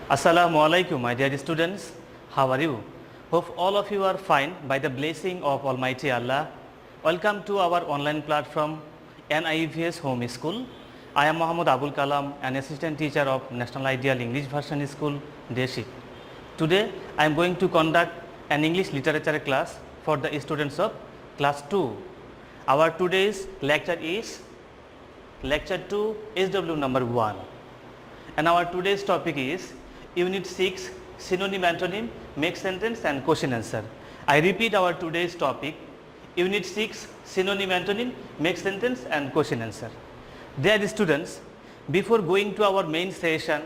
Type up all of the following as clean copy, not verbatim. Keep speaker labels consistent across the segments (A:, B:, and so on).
A: Assalamu alaikum, my dear students. How are you? Hope all of you are fine by the blessing of Almighty Allah. Welcome to our online platform NIVS Home School. I am Abul Kalam, an assistant teacher of National Ideal English Version School, Deshik. Today I am going to conduct an English literature class for the students of class 2. Our today's lecture is lecture 2 SW number 1. And our today's topic is Unit 6 synonym antonym, make sentence and question answer. I repeat our today's topic Unit 6 synonym antonym, make sentence and question answer. Dear students, before going to our main session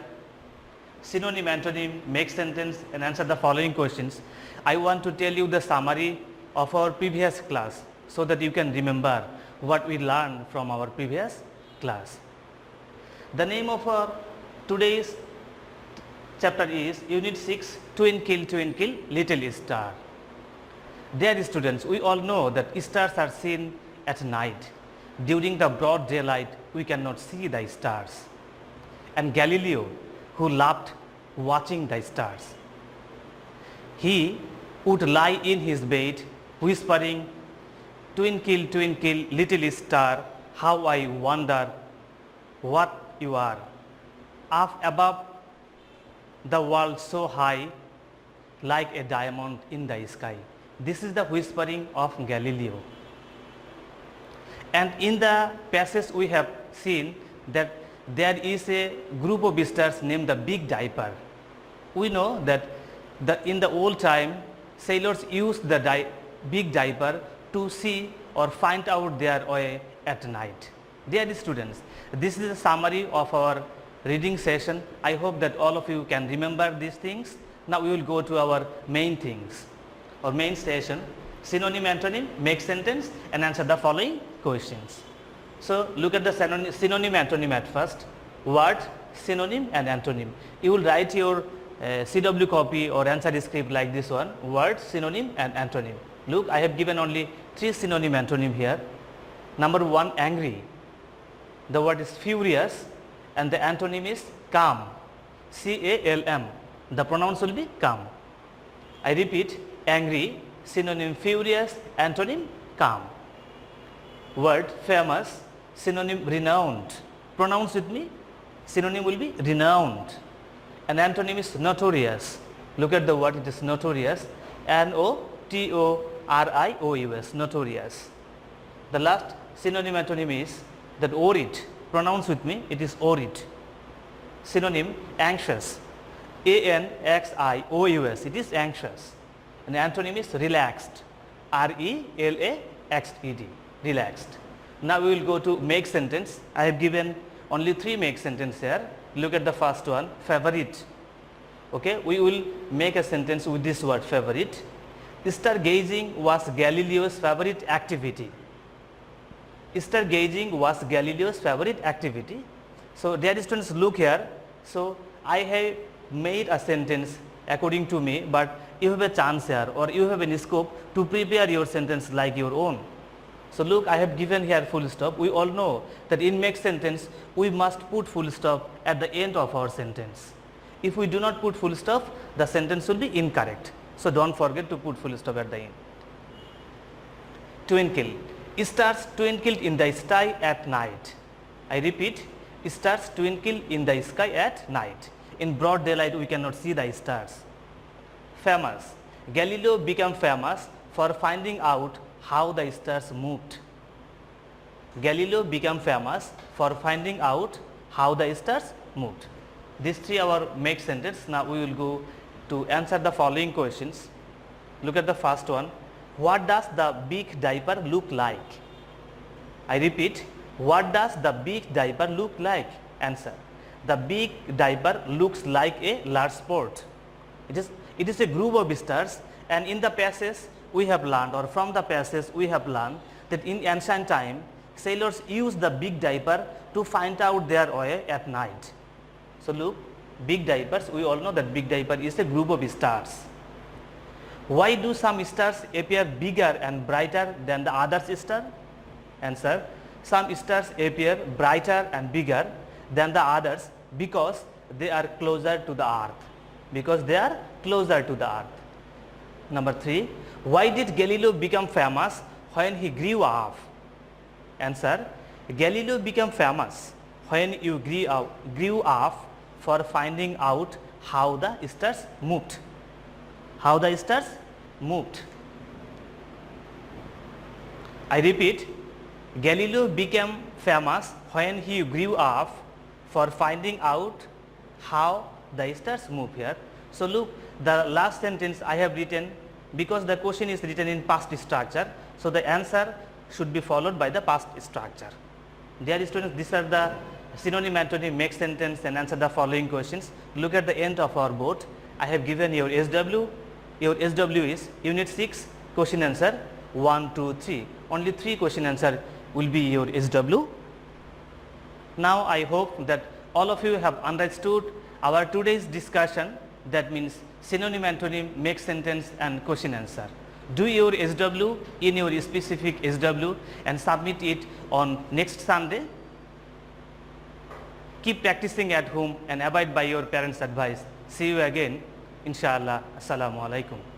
A: synonym antonym, make sentence and answer the following questions, I want to tell you the summary of our previous class so that you can remember what we learned from our previous class. The name of our today's chapter is Unit 6 Twinkle Twinkle Little Star. Dear students, we all know that stars are seen at night. During the broad daylight, we cannot see the stars. And Galileo, who loved watching the stars, he would lie in his bed whispering, "Twinkle, twinkle, little star, how I wonder what you are. Up above the world so high, like a diamond in the sky." This is the whispering of Galileo. And in the passage we have seen that there is a group of stars named the Big Dipper. We know that in the old time sailors used the Big Dipper to see or find out their way at night. Dear students, this is a summary of our reading session. I hope that all of you can remember these things. Now we will go to our main things or main session, synonym antonym, make sentence and answer the following questions. So look at the synonym antonym at first. Word, synonym and antonym. You will write your CW copy or answer script like this one, word, synonym and antonym. Look, I have given only 3 synonym antonym here. Number 1, angry. The word is furious and the antonym is calm, C-A-L-M. The pronouns will be calm. I repeat, angry, synonym furious, antonym calm. Word, famous, synonym renowned. Pronounce with me, synonym will be renowned. And antonym is notorious. Look at the word, it is notorious, N-O-T-O-R-I-O-U-S, notorious. The last synonym antonym is that worried. Pronounce with me, it is worried. Synonym anxious, A-N-X-I-O-U-S, it is anxious. And antonym is relaxed, R-E-L-A-X-E-D, relaxed. Now we will go to make sentence. I have given only 3 make sentence here. Look at the first one, favorite. Okay, we will make a sentence with this word, favorite. Stargazing was Galileo's favorite activity. Stargazing was Galileo's favorite activity. So dear students, look here. So I have made a sentence according to me, but you have a chance here or you have any scope to prepare your sentence like your own. So look, I have given here full stop. We all know that in make sentence we must put full stop at the end of our sentence. If we do not put full stop, the sentence will be incorrect. So don't forget to put full stop at the end. Twinkle. Stars twinkled in the sky at night. I repeat, stars twinkle in the sky at night. In broad daylight we cannot see the stars. Famous. Galileo became famous for finding out how the stars moved. Galileo became famous for finding out how the stars moved. These 3 our make sentence. Now we will go to answer the following questions. Look at the first one. What does the big diaper look like? I repeat, what does the big diaper look like? Answer. The big diaper looks like a large spot. It is a group of stars, and in the passage we have learned, or from the passage we have learned, that in ancient time sailors used the big diaper to find out their way at night. So look, big diapers, we all know that big diaper is a group of stars. Why do some stars appear bigger and brighter than the other stars? Answer. Some stars appear brighter and bigger than the others because they are closer to the earth. Because they are closer to the earth. Number 3, why did Galileo become famous when he grew up? Answer, Galileo became famous when you grew up for finding out how the stars moved. How the stars moved. I repeat, Galileo became famous when he grew up for finding out how the stars move here. So look, the last sentence I have written, because the question is written in past structure, so the answer should be followed by the past structure. Dear students, these are the synonym, antonym, make sentence and answer the following questions. Look at the end of our board. I have given your SW. Your SW is Unit 6 question answer 1, 2, 3. Only 3 question answer will be your SW. Now I hope that all of you have understood our today's discussion, that means synonym, antonym, make sentence and question answer. Do your SW in your specific SW and submit it on next Sunday. Keep practicing at home and abide by your parents' advice. See you again, inshallah. Assalamu alaikum.